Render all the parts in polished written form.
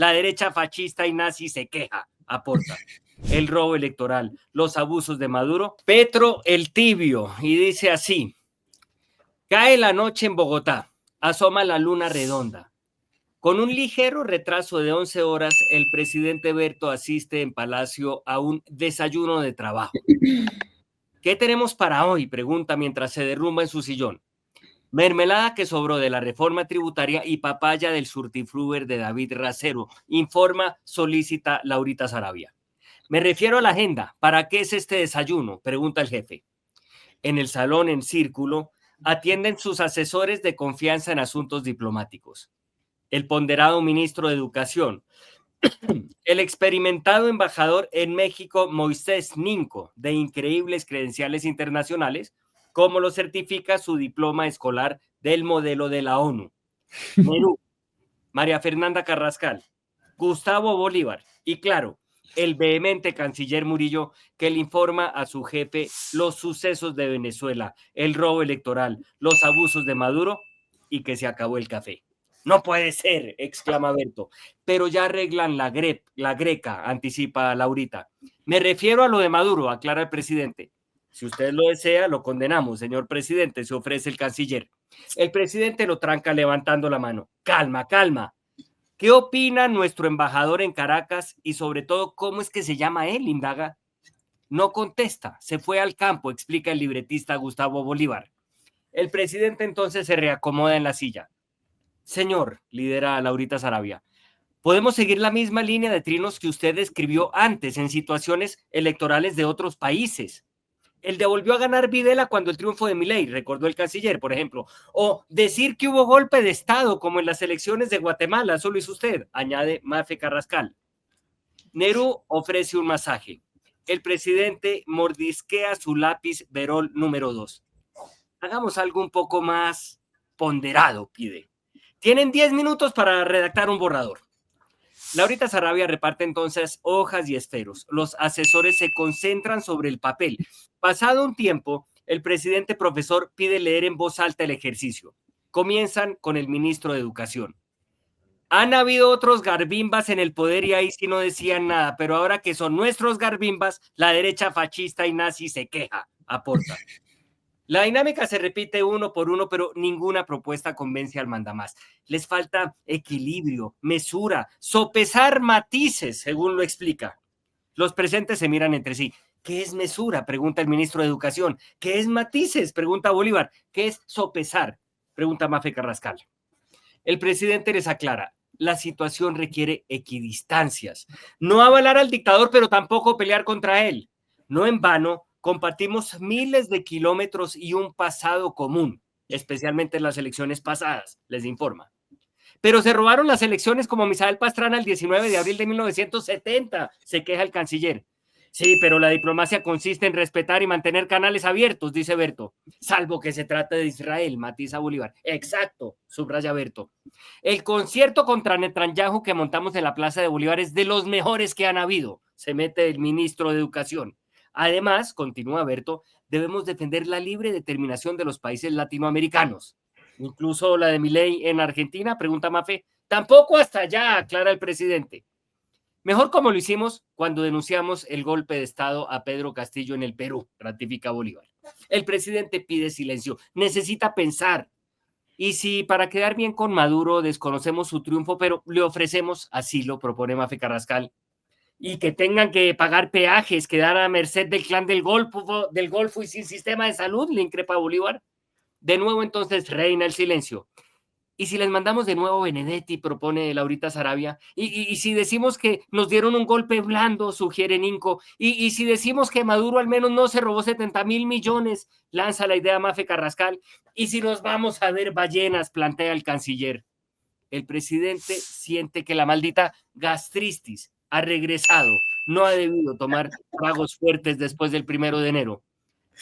la derecha fascista y nazi se queja, aporta. El robo electoral, los abusos de Maduro, Petro el tibio, y dice así: cae la noche en Bogotá, asoma la luna redonda. Con un ligero retraso de 11 horas, el presidente Berto asiste en Palacio a un desayuno de trabajo. ¿Qué tenemos para hoy?, pregunta mientras se derrumba en su sillón. Mermelada que sobró de la reforma tributaria y papaya del surtifluer de David Racero, informa solícita Laurita Sarabia. Me refiero a la agenda. ¿Para qué es este desayuno?, pregunta el jefe. En el salón en círculo atienden sus asesores de confianza en asuntos diplomáticos. El ponderado ministro de Educación, el experimentado embajador en México, Moisés Ninco, de increíbles credenciales internacionales, como lo certifica su diploma escolar del modelo de la ONU. Nerú, María Fernanda Carrascal, Gustavo Bolívar y, claro, el vehemente canciller Murillo, que le informa a su jefe los sucesos de Venezuela, el robo electoral, los abusos de Maduro y que se acabó el café. No puede ser, exclama Berto, pero ya arreglan la greca, anticipa Laurita. Me refiero a lo de Maduro, aclara el presidente. Si usted lo desea, lo condenamos, señor presidente, se ofrece el canciller. El presidente lo tranca levantando la mano. Calma, calma. ¿Qué opina nuestro embajador en Caracas y sobre todo cómo es que se llama él?, indaga. No contesta, se fue al campo, explica el libretista Gustavo Bolívar. El presidente entonces se reacomoda en la silla. Señor, lidera a Laurita Sarabia, podemos seguir la misma línea de trinos que usted escribió antes en situaciones electorales de otros países. El de volvió a ganar Videla cuando el triunfo de Milei, recordó el canciller, por ejemplo. O decir que hubo golpe de Estado, como en las elecciones de Guatemala, eso lo hizo usted, añade Mafe Carrascal. Nerú ofrece un masaje. El presidente mordisquea su lápiz Verol número 2. Hagamos algo un poco más ponderado, pide. Tienen 10 minutos para redactar un borrador. Laurita Sarabia reparte entonces hojas y esferos. Los asesores se concentran sobre el papel. Pasado un tiempo, el presidente profesor pide leer en voz alta el ejercicio. Comienzan con el ministro de Educación. Han habido otros garbimbas en el poder y ahí sí no decían nada, pero ahora que son nuestros garbimbas, la derecha fascista y nazi se queja, aporta. La dinámica se repite uno por uno, pero ninguna propuesta convence al mandamás. Les falta equilibrio, mesura, sopesar matices, según lo explica. Los presentes se miran entre sí. ¿Qué es mesura?, pregunta el ministro de Educación. ¿Qué es matices?, pregunta Bolívar. ¿Qué es sopesar?, pregunta Mafe Carrascal. El presidente les aclara. La situación requiere equidistancias. No avalar al dictador, pero tampoco pelear contra él. No en vano, compartimos miles de kilómetros y un pasado común, especialmente en las elecciones pasadas, les informa. Pero se robaron las elecciones como Misael Pastrana el 19 de abril de 1970, se queja el canciller. Sí, pero la diplomacia consiste en respetar y mantener canales abiertos, dice Berto. Salvo que se trate de Israel, matiza Bolívar. Exacto, subraya Berto. El concierto contra Netanyahu que montamos en la Plaza de Bolívar es de los mejores que han habido, se mete el ministro de Educación. Además, continúa Berto, debemos defender la libre determinación de los países latinoamericanos. Incluso la de Milei en Argentina, pregunta Mafe. Tampoco hasta allá, aclara el presidente. Mejor como lo hicimos cuando denunciamos el golpe de Estado a Pedro Castillo en el Perú, ratifica Bolívar. El presidente pide silencio, necesita pensar. Y si para quedar bien con Maduro desconocemos su triunfo, pero le ofrecemos asilo, propone Mafe Carrascal, y que tengan que pagar peajes, quedar a merced del clan del Golfo y sin sistema de salud, le increpa Bolívar. De nuevo entonces reina el silencio. ¿Y si les mandamos de nuevo Benedetti?, propone Laurita Sarabia. ¿Y si decimos que nos dieron un golpe blando?, sugiere Ninco. ¿Y si decimos que Maduro al menos no se robó 70,000 millones?, lanza la idea Mafe Carrascal. ¿Y si nos vamos a ver ballenas?, plantea el canciller. El presidente siente que la maldita gastritis ha regresado. No ha debido tomar tragos fuertes después del 1 de enero.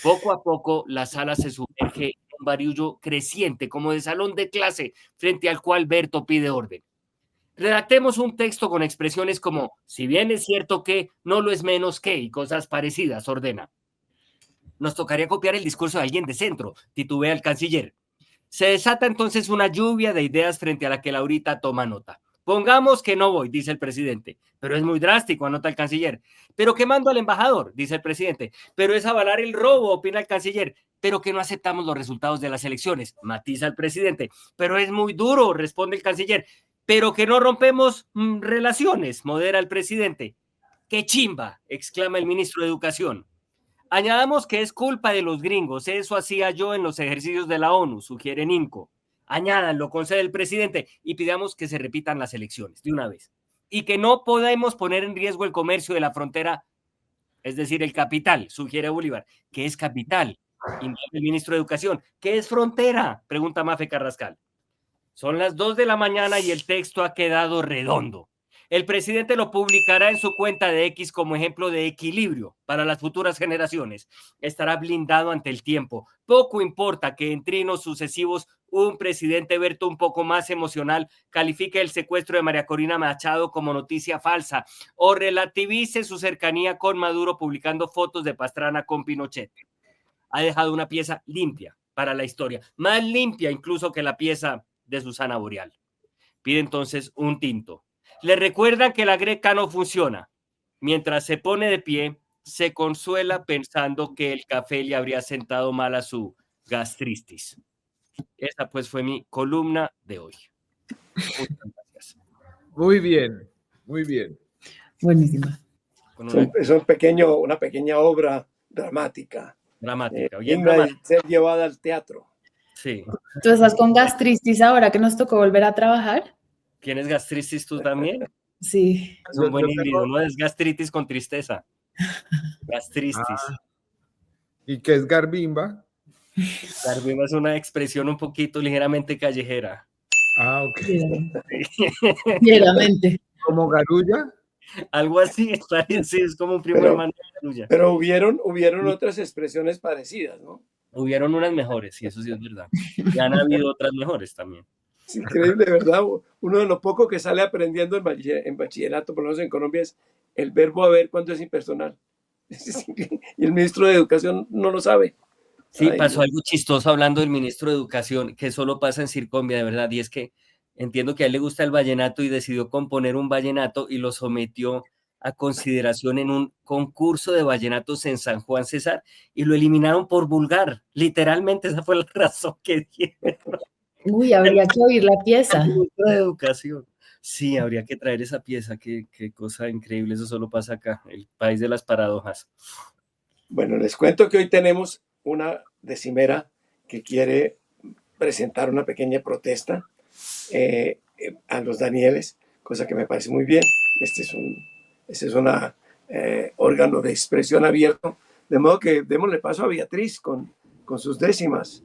Poco a poco la sala se sumerge en un barullo creciente, como de salón de clase, frente al cual Berto pide orden. Redactemos un texto con expresiones como, si bien es cierto que, no lo es menos que, y cosas parecidas, ordena. Nos tocaría copiar el discurso de alguien de centro, titubea el canciller. Se desata entonces una lluvia de ideas frente a la que Laurita toma nota. Pongamos que no voy, dice el presidente, pero es muy drástico, anota el canciller. Pero que mando al embajador, dice el presidente, pero es avalar el robo, opina el canciller. Pero que no aceptamos los resultados de las elecciones, matiza el presidente. Pero es muy duro, responde el canciller. Pero que no rompemos relaciones, modera el presidente. ¡Qué chimba!, exclama el ministro de Educación. Añadamos que es culpa de los gringos, eso hacía yo en los ejercicios de la ONU, sugiere Nimco. Añádanlo, concede el presidente, y pidamos que se repitan las elecciones de una vez. Y que no podemos poner en riesgo el comercio de la frontera, es decir, el capital, sugiere Bolívar. ¿Qué es capital?, indaga el ministro de Educación. ¿Qué es frontera?, pregunta Mafe Carrascal. Son las 2 de la mañana y el texto ha quedado redondo. El presidente lo publicará en su cuenta de X como ejemplo de equilibrio para las futuras generaciones. Estará blindado ante el tiempo. Poco importa que en trinos sucesivos un presidente Berto un poco más emocional califique el secuestro de María Corina Machado como noticia falsa o relativice su cercanía con Maduro publicando fotos de Pastrana con Pinochet. Ha dejado una pieza limpia para la historia, más limpia incluso que la pieza de Susana Boreal. Pide entonces un tinto. Le recuerdan que la greca no funciona. Mientras se pone de pie, se consuela pensando que el café le habría sentado mal a su gastritis. Esa pues fue mi columna de hoy. Muchas gracias. Muy bien, muy bien. Buenísima. Es una pequeña obra dramática. Dramática. Digna de ser llevada al teatro. Sí. ¿Tú estás con gastritis ahora que nos tocó volver a trabajar? ¿Tienes gastritis tú también? Sí. Es un buen híbrido, no es gastritis con tristeza. Gastritis. ¿Y qué es garbimba? Garbimba es una expresión un poquito ligeramente callejera. Ah, ok. Ligeramente. ¿Como garulla? Algo así, sí, es como un primo hermano de garulla. Pero hubieron otras expresiones parecidas, ¿no? Hubieron unas mejores, sí, eso sí es verdad. Y han habido otras mejores también. Es increíble, ¿verdad? Uno de lo poco que sale aprendiendo en bachillerato, por lo menos en Colombia, es el verbo haber cuando es impersonal. Y el ministro de Educación no lo sabe. Sí, pasó algo chistoso hablando del ministro de Educación, que solo pasa en Circombia, de verdad, y es que entiendo que a él le gusta el vallenato y decidió componer un vallenato y lo sometió a consideración en un concurso de vallenatos en San Juan César y lo eliminaron por vulgar. Literalmente esa fue la razón que dieron. Uy, habría que oír la pieza. De Educación. Sí, habría que traer esa pieza, qué cosa increíble, eso solo pasa acá, el país de las paradojas. Bueno, les cuento que hoy tenemos una decimera que quiere presentar una pequeña protesta a los Danieles, cosa que me parece muy bien. Este es un órgano de expresión abierto, de modo que démosle paso a Beatriz con sus décimas.